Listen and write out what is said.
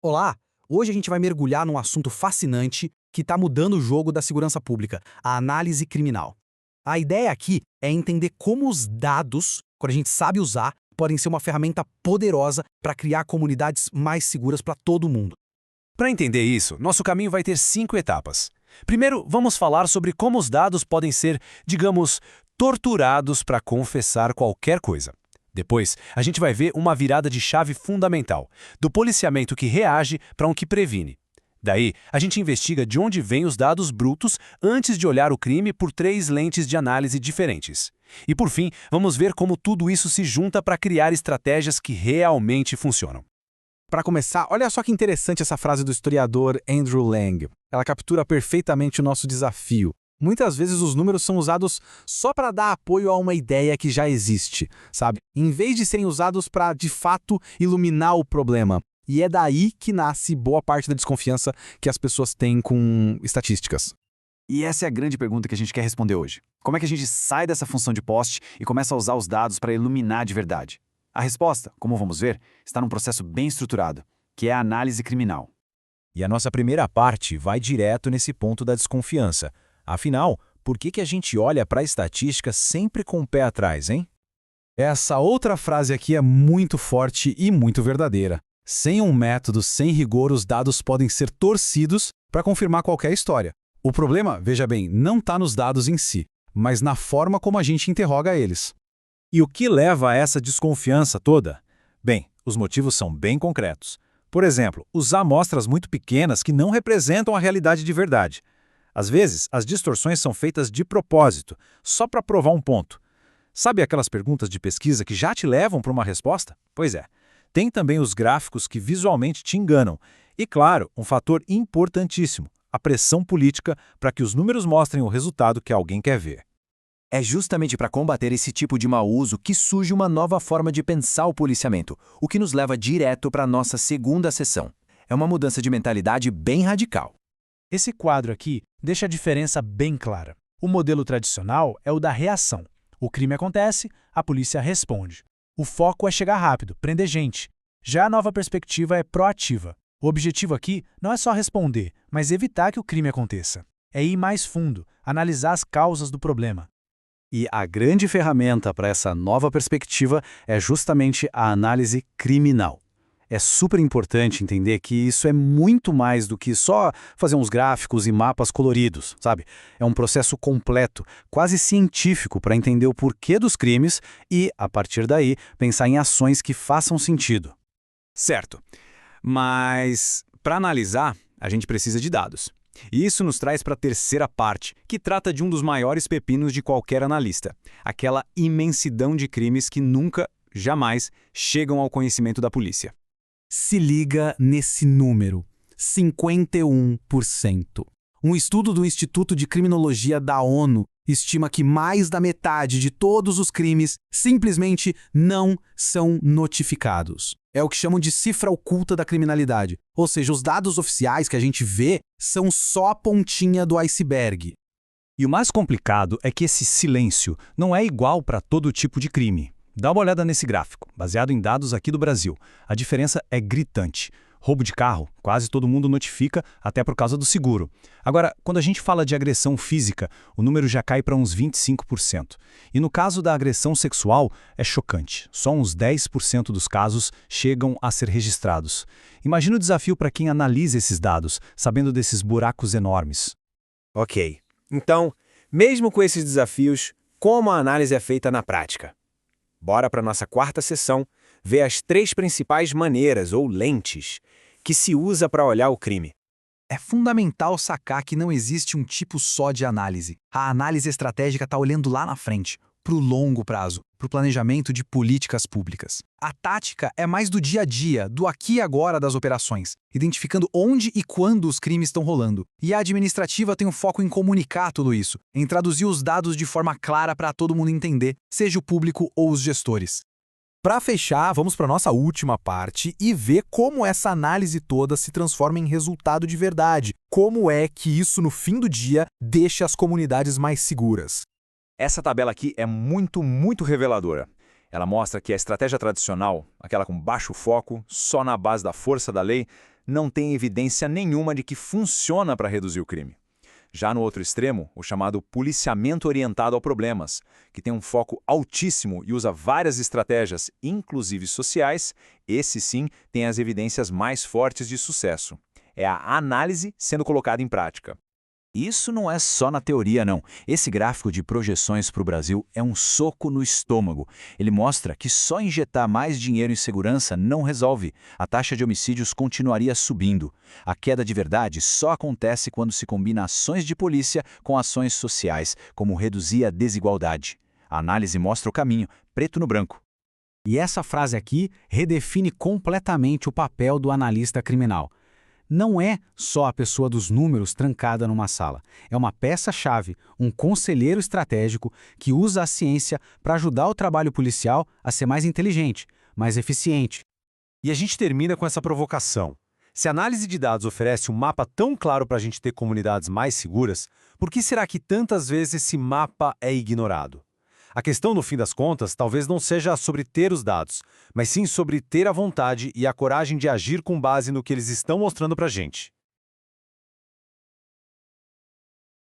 Olá! Hoje a gente vai mergulhar num assunto fascinante que está mudando o jogo da segurança pública, a análise criminal. A ideia aqui é entender como os dados, quando a gente sabe usar, podem ser uma ferramenta poderosa para criar comunidades mais seguras para todo mundo. Para entender isso, nosso caminho vai ter 5 etapas. Primeiro, vamos falar sobre como os dados podem ser, digamos, torturados para confessar qualquer coisa. Depois, a gente vai ver uma virada de chave fundamental, do policiamento que reage para um que previne. Daí, a gente investiga de onde vêm os dados brutos antes de olhar o crime por 3 lentes de análise diferentes. E por fim, vamos ver como tudo isso se junta para criar estratégias que realmente funcionam. Para começar, olha só que interessante essa frase do historiador Andrew Lang. Ela captura perfeitamente o nosso desafio. Muitas vezes os números são usados só para dar apoio a uma ideia que já existe, sabe? Em vez de serem usados para, de fato, iluminar o problema. E é daí que nasce boa parte da desconfiança que as pessoas têm com estatísticas. E essa é a grande pergunta que a gente quer responder hoje. Como é que a gente sai dessa função de poste e começa a usar os dados para iluminar de verdade? A resposta, como vamos ver, está num processo bem estruturado, que é a análise criminal. E a nossa primeira parte vai direto nesse ponto da desconfiança. Afinal, por que a gente olha para a estatística sempre com o pé atrás, hein? Essa outra frase aqui é muito forte e muito verdadeira. Sem um método, sem rigor, os dados podem ser torcidos para confirmar qualquer história. O problema, veja bem, não está nos dados em si, mas na forma como a gente interroga eles. E o que leva a essa desconfiança toda? Bem, os motivos são bem concretos. Por exemplo, usar amostras muito pequenas que não representam a realidade de verdade. Às vezes, as distorções são feitas de propósito, só para provar um ponto. Sabe aquelas perguntas de pesquisa que já te levam para uma resposta? Pois é. Tem também os gráficos que visualmente te enganam. E, claro, um fator importantíssimo, a pressão política para que os números mostrem o resultado que alguém quer ver. É justamente para combater esse tipo de mau uso que surge uma nova forma de pensar o policiamento, o que nos leva direto para a nossa segunda sessão. É uma mudança de mentalidade bem radical. Esse quadro aqui deixa a diferença bem clara. O modelo tradicional é o da reação. O crime acontece, a polícia responde. O foco é chegar rápido, prender gente. Já a nova perspectiva é proativa. O objetivo aqui não é só responder, mas evitar que o crime aconteça. É ir mais fundo, analisar as causas do problema. E a grande ferramenta para essa nova perspectiva é justamente a análise criminal. É super importante entender que isso é muito mais do que só fazer uns gráficos e mapas coloridos, sabe? É um processo completo, quase científico para entender o porquê dos crimes e, a partir daí, pensar em ações que façam sentido. Certo. Mas, para analisar, a gente precisa de dados. E isso nos traz para a terceira parte, que trata de um dos maiores pepinos de qualquer analista. Aquela imensidão de crimes que nunca, jamais, chegam ao conhecimento da polícia. Se liga nesse número, 51%. Um estudo do Instituto de Criminologia da ONU estima que mais da metade de todos os crimes simplesmente não são notificados. É o que chamam de cifra oculta da criminalidade. Ou seja, os dados oficiais que a gente vê são só a pontinha do iceberg. E o mais complicado é que esse silêncio não é igual para todo tipo de crime. Dá uma olhada nesse gráfico, baseado em dados aqui do Brasil. A diferença é gritante. Roubo de carro, quase todo mundo notifica, até por causa do seguro. Agora, quando a gente fala de agressão física, o número já cai para uns 25%. E no caso da agressão sexual, é chocante. Só uns 10% dos casos chegam a ser registrados. Imagina o desafio para quem analisa esses dados, sabendo desses buracos enormes. Ok. Então, mesmo com esses desafios, como a análise é feita na prática? Bora para nossa quarta sessão, ver as 3 principais maneiras, ou lentes, que se usa para olhar o crime. É fundamental sacar que não existe um tipo só de análise. A análise estratégica está olhando lá na frente, para o longo prazo, para o planejamento de políticas públicas. A tática é mais do dia a dia, do aqui e agora das operações, identificando onde e quando os crimes estão rolando. E a administrativa tem o foco em comunicar tudo isso, em traduzir os dados de forma clara para todo mundo entender, seja o público ou os gestores. Para fechar, vamos para a nossa última parte e ver como essa análise toda se transforma em resultado de verdade. Como é que isso, no fim do dia, deixa as comunidades mais seguras. Essa tabela aqui é muito reveladora. Ela mostra que a estratégia tradicional, aquela com baixo foco, só na base da força da lei, não tem evidência nenhuma de que funciona para reduzir o crime. Já no outro extremo, o chamado policiamento orientado a problemas, que tem um foco altíssimo e usa várias estratégias, inclusive sociais, esse sim tem as evidências mais fortes de sucesso. É a análise sendo colocada em prática. Isso não é só na teoria, não. Esse gráfico de projeções para o Brasil é um soco no estômago. Ele mostra que só injetar mais dinheiro em segurança não resolve. A taxa de homicídios continuaria subindo. A queda de verdade só acontece quando se combina ações de polícia com ações sociais, como reduzir a desigualdade. A análise mostra o caminho, preto no branco. E essa frase aqui redefine completamente o papel do analista criminal. Não é só a pessoa dos números trancada numa sala. É uma peça-chave, um conselheiro estratégico que usa a ciência para ajudar o trabalho policial a ser mais inteligente, mais eficiente. E a gente termina com essa provocação. Se a análise de dados oferece um mapa tão claro para a gente ter comunidades mais seguras, por que será que tantas vezes esse mapa é ignorado? A questão, no fim das contas, talvez não seja sobre ter os dados, mas sim sobre ter a vontade e a coragem de agir com base no que eles estão mostrando para a gente.